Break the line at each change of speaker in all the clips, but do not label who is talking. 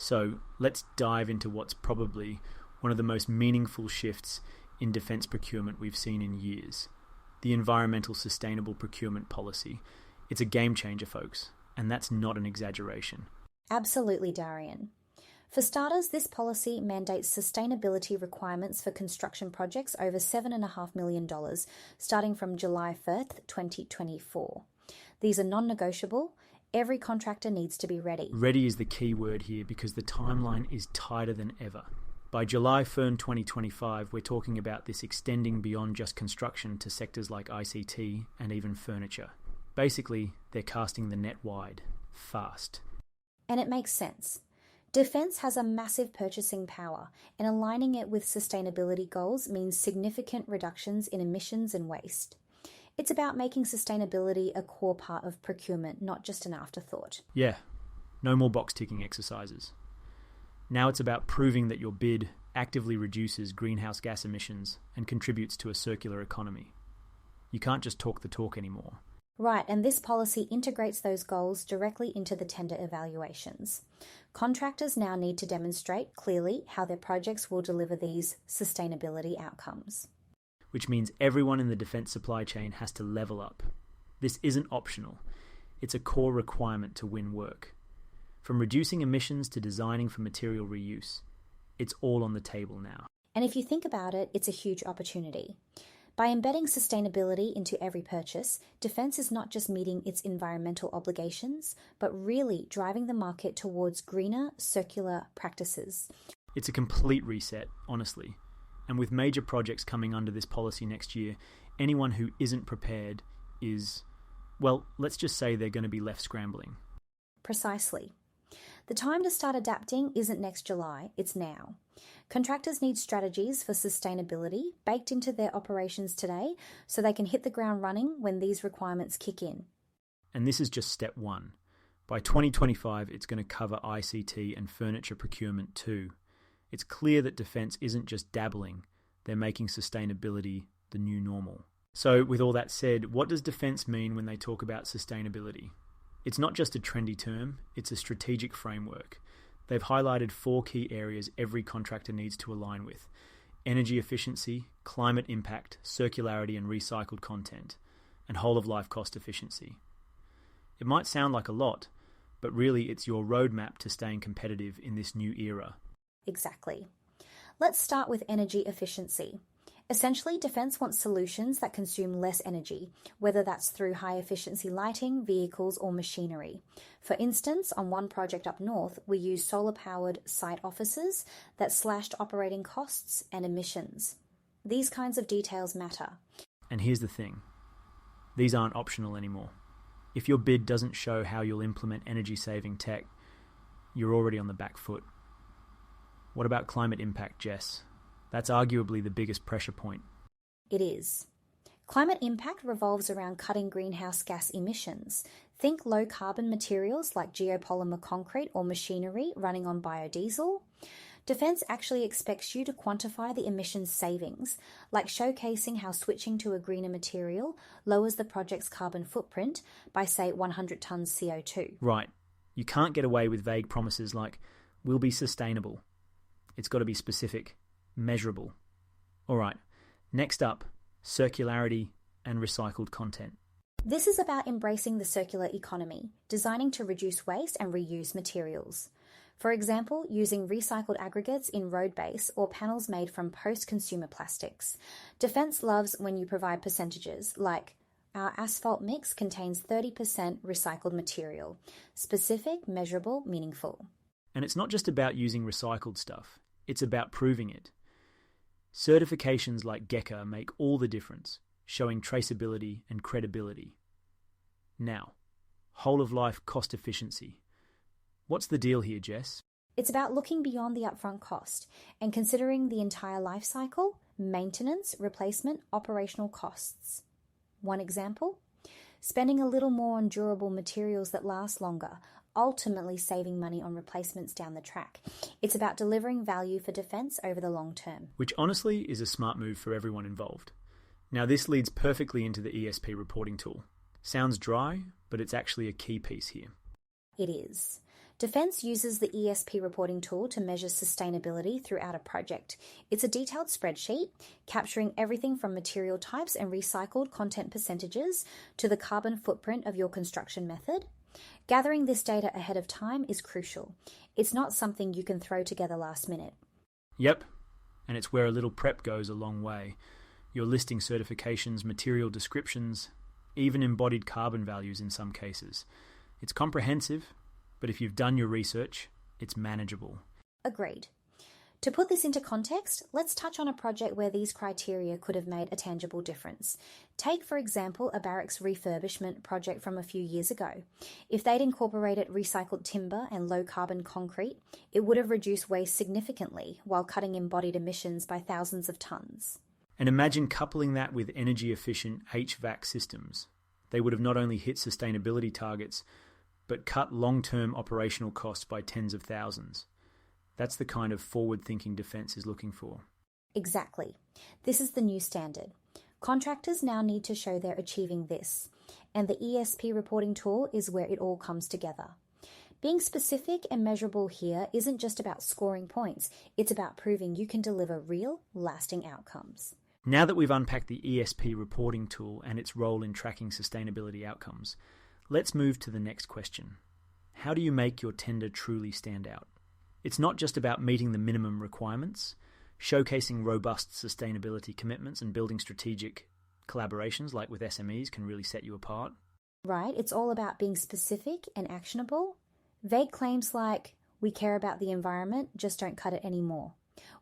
So let's dive into what's probably one of the most meaningful shifts in defence procurement we've seen in years. The Environmental Sustainable Procurement Policy. It's a game changer, folks, and that's not an exaggeration.
Absolutely, Darian. For starters, this policy mandates sustainability requirements for construction projects over $7.5 million, starting from July 1st, 2024. These are non-negotiable. Every contractor needs to be ready.
Ready is the key word here because the timeline is tighter than ever. By July 1st, 2025, we're talking about this extending beyond just construction to sectors like ICT and even furniture. Basically, they're casting the net wide, fast.
And it makes sense. Defence has a massive purchasing power, and aligning it with sustainability goals means significant reductions in emissions and waste. It's about making sustainability a core part of procurement, not just an afterthought.
Yeah, no more box-ticking exercises. Now it's about proving that your bid actively reduces greenhouse gas emissions and contributes to a circular economy. You can't just talk the talk anymore.
Right, and this policy integrates those goals directly into the tender evaluations. Contractors now need to demonstrate clearly how their projects will deliver these sustainability outcomes.
Which means everyone in the defence supply chain has to level up. This isn't optional. It's a core requirement to win work. From reducing emissions to designing for material reuse, it's all on the table now.
And if you think about it, it's a huge opportunity. By embedding sustainability into every purchase, Defence is not just meeting its environmental obligations, but really driving the market towards greener, circular practices.
It's a complete reset, honestly. And with major projects coming under this policy next year, anyone who isn't prepared is, well, let's just say they're going to be left scrambling.
Precisely. The time to start adapting isn't next July, it's now. Contractors need strategies for sustainability baked into their operations today so they can hit the ground running when these requirements kick in.
And this is just step one. By 2025, it's going to cover ICT and furniture procurement too. It's clear that Defence isn't just dabbling, they're making sustainability the new normal. So with all that said, what does Defence mean when they talk about sustainability? It's not just a trendy term, it's a strategic framework. They've highlighted 4 key areas every contractor needs to align with: energy efficiency, climate impact, circularity and recycled content, and whole-of-life cost efficiency. It might sound like a lot, but really it's your roadmap to staying competitive in this new era.
Exactly. Let's start with energy efficiency. Essentially, Defence wants solutions that consume less energy, whether that's through high-efficiency lighting, vehicles or machinery. For instance, on one project up north, we used solar-powered site offices that slashed operating costs and emissions. These kinds of details matter.
And here's the thing. These aren't optional anymore. If your bid doesn't show how you'll implement energy-saving tech, you're already on the back foot. What about climate impact, Jess? That's arguably the biggest pressure point.
It is. Climate impact revolves around cutting greenhouse gas emissions. Think low-carbon materials like geopolymer concrete or machinery running on biodiesel. Defence actually expects you to quantify the emissions savings, like showcasing how switching to a greener material lowers the project's carbon footprint by, say, 100 tonnes CO2.
Right. You can't get away with vague promises like, we'll be sustainable. It's got to be specific. Measurable. Alright, next up, circularity and recycled content.
This is about embracing the circular economy, designing to reduce waste and reuse materials. For example, using recycled aggregates in road base or panels made from post-consumer plastics. Defence loves when you provide percentages, like our asphalt mix contains 30% recycled material. Specific, measurable, meaningful.
And it's not just about using recycled stuff, it's about proving it. Certifications like GECA make all the difference, showing traceability and credibility. Now, whole-of-life cost efficiency. What's the deal here, Jess?
It's about looking beyond the upfront cost and considering the entire life cycle, maintenance, replacement, operational costs. One example? Spending a little more on durable materials that last longer, ultimately saving money on replacements down the track. It's about delivering value for Defence over the long term.
Which honestly is a smart move for everyone involved. Now this leads perfectly into the ESP reporting tool. Sounds dry, but it's actually a key piece here.
It is. Defence uses the ESP reporting tool to measure sustainability throughout a project. It's a detailed spreadsheet capturing everything from material types and recycled content percentages to the carbon footprint of your construction method. Gathering this data ahead of time is crucial. It's not something you can throw together last minute.
Yep, and it's where a little prep goes a long way. You're listing certifications, material descriptions, even embodied carbon values in some cases. It's comprehensive, but if you've done your research, it's manageable.
Agreed. To put this into context, let's touch on a project where these criteria could have made a tangible difference. Take, for example, a barracks refurbishment project from a few years ago. If they'd incorporated recycled timber and low-carbon concrete, it would have reduced waste significantly while cutting embodied emissions by thousands of tonnes.
And imagine coupling that with energy-efficient HVAC systems. They would have not only hit sustainability targets, but cut long-term operational costs by tens of thousands. That's the kind of forward-thinking Defence is looking for.
Exactly. This is the new standard. Contractors now need to show they're achieving this, and the ESP reporting tool is where it all comes together. Being specific and measurable here isn't just about scoring points, it's about proving you can deliver real, lasting outcomes.
Now that we've unpacked the ESP reporting tool and its role in tracking sustainability outcomes, let's move to the next question. How do you make your tender truly stand out? It's not just about meeting the minimum requirements. Showcasing robust sustainability commitments and building strategic collaborations like with SMEs can really set you apart.
Right, it's all about being specific and actionable. Vague claims like, "we care about the environment, just don't cut it anymore."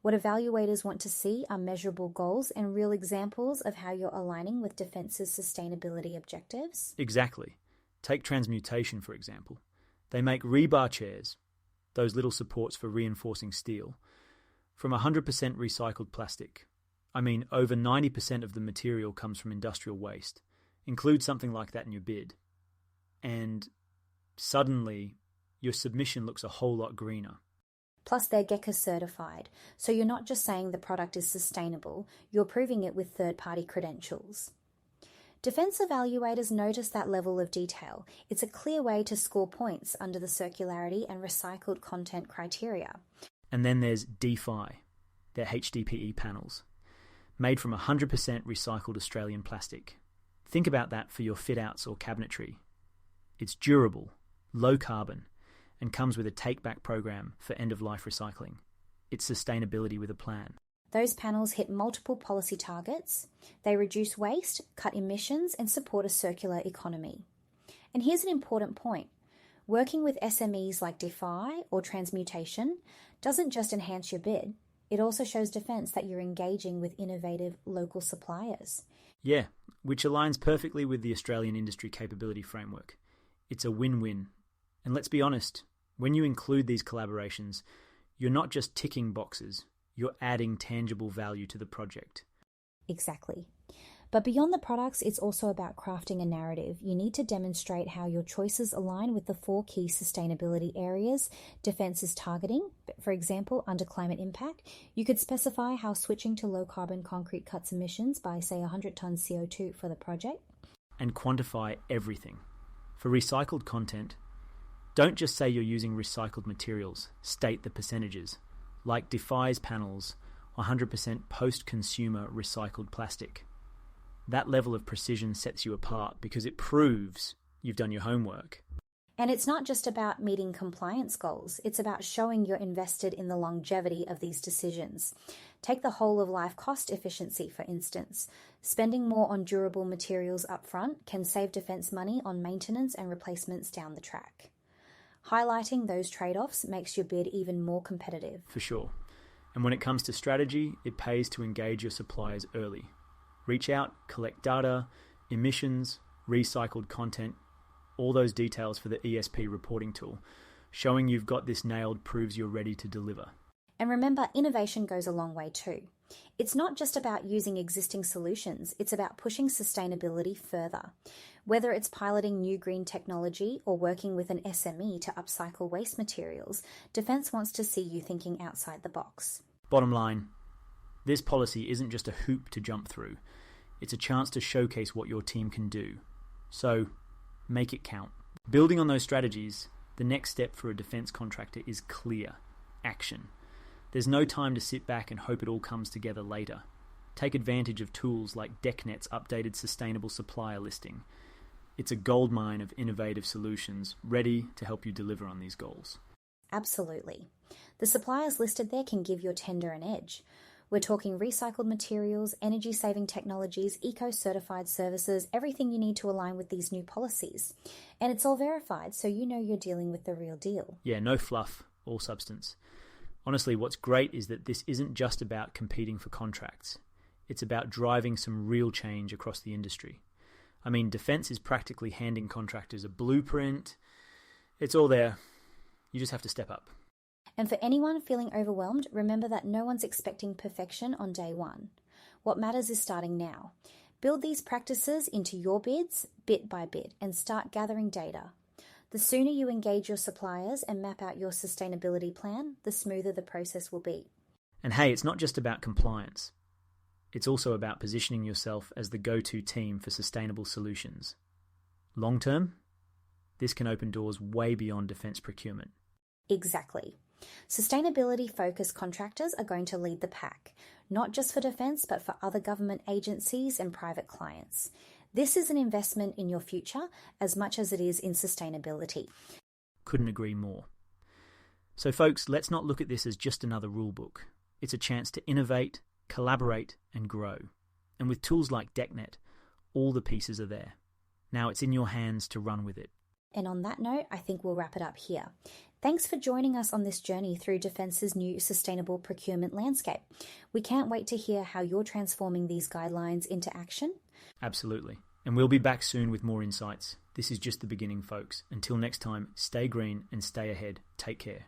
What evaluators want to see are measurable goals and real examples of how you're aligning with Defence's sustainability objectives.
Exactly. Take Transmutation, for example. They make rebar chairs, those little supports for reinforcing steel, from 100% recycled plastic. I mean, over 90% of the material comes from industrial waste. Include something like that in your bid. And suddenly, your submission looks a whole lot greener.
Plus, they're GECA certified, so you're not just saying the product is sustainable, you're proving it with third-party credentials. Defence evaluators notice that level of detail. It's a clear way to score points under the circularity and recycled content criteria.
And then there's DeFi, their HDPE panels, made from 100% recycled Australian plastic. Think about that for your fit-outs or cabinetry. It's durable, low carbon, and comes with a take-back program for end-of-life recycling. It's sustainability with a plan.
Those panels hit multiple policy targets. They reduce waste, cut emissions, and support a circular economy. And here's an important point. Working with SMEs like DeFi or Transmutation doesn't just enhance your bid, it also shows Defence that you're engaging with innovative local suppliers.
Yeah, which aligns perfectly with the Australian Industry Capability Framework. It's a win-win. And let's be honest, when you include these collaborations, you're not just ticking boxes, you're adding tangible value to the project.
Exactly. But beyond the products, it's also about crafting a narrative. You need to demonstrate how your choices align with the 4 key sustainability areas Defence is targeting. For example, under climate impact, you could specify how switching to low-carbon concrete cuts emissions by, say, 100 tonnes CO2 for the project.
And quantify everything. For recycled content, don't just say you're using recycled materials, state the percentages. Like DeFi's panels, 100% post-consumer recycled plastic. That level of precision sets you apart because it proves you've done your homework.
And it's not just about meeting compliance goals, it's about showing you're invested in the longevity of these decisions. Take the whole of life cost efficiency, for instance. Spending more on durable materials upfront can save Defence money on maintenance and replacements down the track. Highlighting those trade-offs makes your bid even more competitive.
For sure. And when it comes to strategy, it pays to engage your suppliers early. Reach out, collect data, emissions, recycled content, all those details for the ESP reporting tool. Showing you've got this nailed proves you're ready to deliver.
And remember, innovation goes a long way too. It's not just about using existing solutions, it's about pushing sustainability further. Whether it's piloting new green technology or working with an SME to upcycle waste materials, Defence wants to see you thinking outside the box.
Bottom line, this policy isn't just a hoop to jump through. It's a chance to showcase what your team can do. So, make it count. Building on those strategies, The next step for a defence contractor is clear: action. There's no time to sit back and hope it all comes together later. Take advantage of tools like DECNET's updated sustainable supplier listing. It's a goldmine of innovative solutions ready to help you deliver on these goals.
Absolutely. The suppliers listed there can give your tender an edge. We're talking recycled materials, energy-saving technologies, eco-certified services, everything you need to align with these new policies. And it's all verified, so you know you're dealing with the real deal.
Yeah, no fluff, all substance. Honestly, what's great is that this isn't just about competing for contracts. It's about driving some real change across the industry. I mean, defence is practically handing contractors a blueprint. It's all there. You just have to step up.
And for anyone feeling overwhelmed, remember that no one's expecting perfection on day one. What matters is starting now. Build these practices into your bids, bit by bit, and start gathering data. The sooner you engage your suppliers and map out your sustainability plan, the smoother the process will be.
And hey, it's not just about compliance. It's also about positioning yourself as the go-to team for sustainable solutions. Long term, this can open doors way beyond defence procurement.
Exactly. Sustainability-focused contractors are going to lead the pack, not just for defence, but for other government agencies and private clients. This is an investment in your future as much as it is in sustainability.
Couldn't agree more. So folks, let's not look at this as just another rulebook. It's a chance to innovate, collaborate and grow. And with tools like DECNET, all the pieces are there. Now it's in your hands to run with it.
And on that note, I think we'll wrap it up here. Thanks for joining us on this journey through Defence's new sustainable procurement landscape. We can't wait to hear how you're transforming these guidelines into action.
Absolutely. And we'll be back soon with more insights. This is just the beginning, folks. Until next time, stay green and stay ahead. Take care.